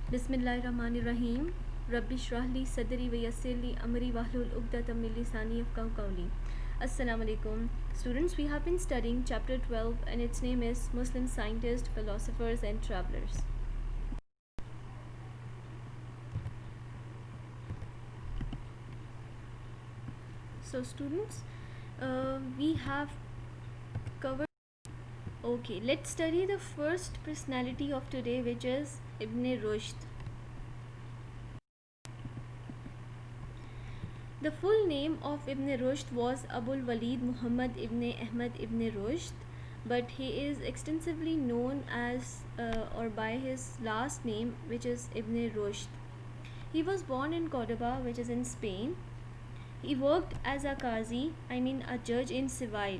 Bismillahirrahmanirrahim. Rabbi shrahli sadri wa yassirli amri wahlul uqdatam min lisani yafqahu qawli. Assalamu alaikum. Students, we have been studying chapter 12 and its name is Muslim Scientists, Philosophers and Travelers. So students, we have covered. Okay, let's study the first personality of today, which is Ibn Rushd. The full name of Ibn Rushd was Abul Walid Muhammad ibn Ahmad ibn Rushd, but he is extensively known as or by his last name, which is Ibn Rushd. He was born in Cordoba, which is in Spain. He worked as a qazi, a judge in Seville.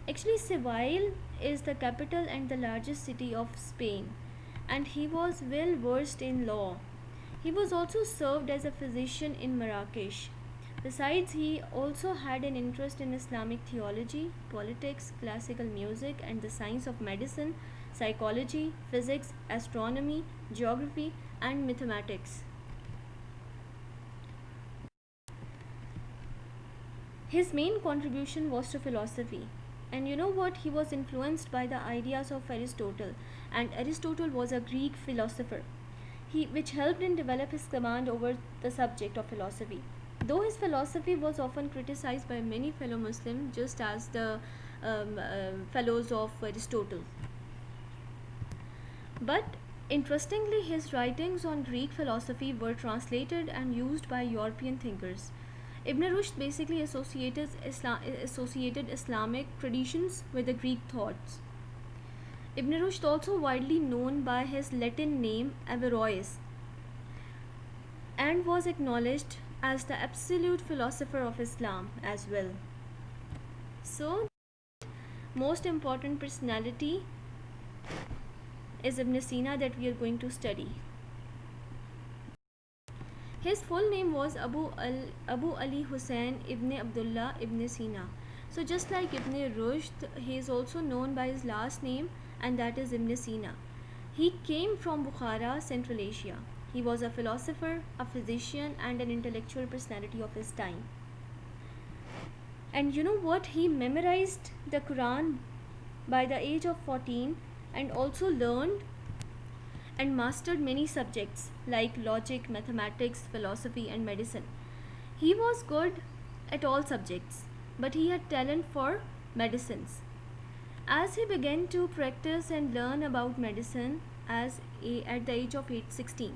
Actually, Seville is the capital and the largest city of Spain, and he was well versed in law. He was also served as a physician in Marrakesh. Besides, he also had an interest in Islamic theology, politics, classical music, and the science of medicine, psychology, physics, astronomy, geography, and mathematics. His main contribution was to philosophy. And you know what? He was influenced by the ideas of Aristotle, and Aristotle was a Greek philosopher, which helped him develop his command over the subject of philosophy. Though his philosophy was often criticized by many fellow Muslims, just as the fellows of Aristotle. But interestingly, his writings on Greek philosophy were translated and used by European thinkers. Ibn Rushd basically associated Islamic traditions with the Greek thoughts. Ibn Rushd also widely known by his Latin name Averroes and was acknowledged as the absolute philosopher of Islam as well. So, most important personality is Ibn Sina that we are going to study. His full name was Abu Ali Hussein ibn Abdullah ibn Sina. So just like Ibn Rushd, he is also known by his last name, and that is Ibn Sina. He came from Bukhara, Central Asia. He was a philosopher, a physician, and an intellectual personality of his time. And you know what? He memorized the Quran by the age of 14 and also learned and mastered many subjects like logic, mathematics, philosophy, and medicine. He was good at all subjects, but he had talent for medicines. As he began to practice and learn about medicine at the age of 16.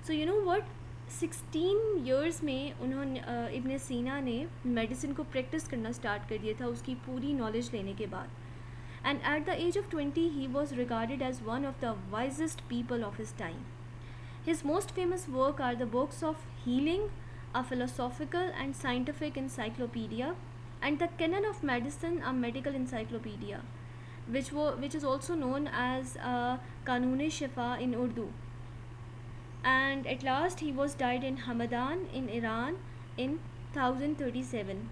So you know what? 16 years में उन्होंने इब्न सीना ने medicine को practice करना start कर दिया था उसकी पूरी नॉलेज लेने के बाद. And at the age of 20, he was regarded as one of the wisest people of his time. His most famous work are the books of Healing, a philosophical and scientific encyclopedia, and the Canon of Medicine, a medical encyclopedia, which is also known as Qanun-e-Shifa in Urdu. And at last, he was died in Hamadan in Iran in 1037.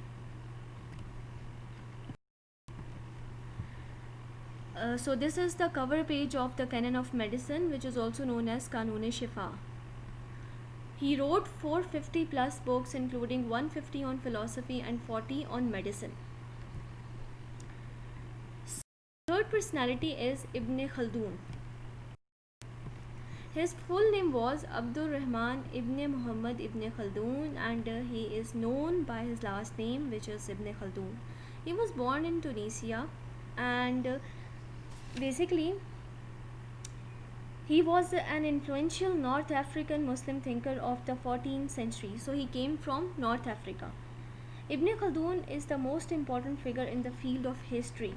So this is the cover page of the Canon of Medicine, which is also known as Qanun-e-Shifa. He wrote 450 plus books, including 150 on philosophy and 40 on medicine. Third personality is Ibn Khaldun. His full name was Abdur Rahman ibn Muhammad ibn Khaldun, and he is known by his last name, which is Ibn Khaldun. He was born in Tunisia, and basically he was an influential North African Muslim thinker of the 14th century. So he came from North Africa. Ibn Khaldun is the most important figure in the field of history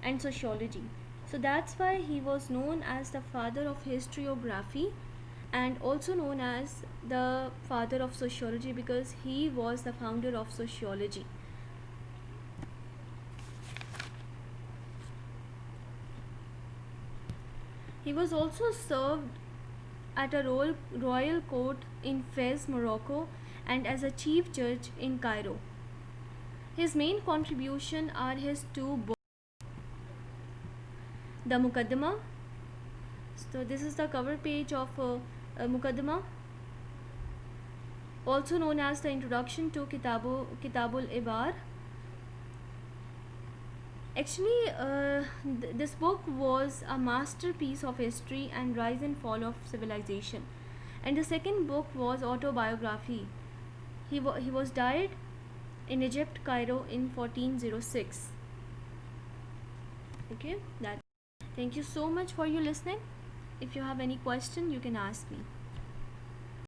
and sociology. So that's why he was known as the father of historiography and also known as the father of sociology, because he was the founder of sociology. He was also served at a royal court in Fez, Morocco, and as a chief judge in Cairo. His main contribution are his two books, the Muqaddimah. So this is the cover page of Muqaddimah, also known as the introduction to Kitabul Ibar. Actually, this book was a masterpiece of history and rise and fall of civilization. And the second book was autobiography. He was died in Egypt, Cairo in 1406. Okay, that. Thank you so much for your listening. If you have any question, you can ask me.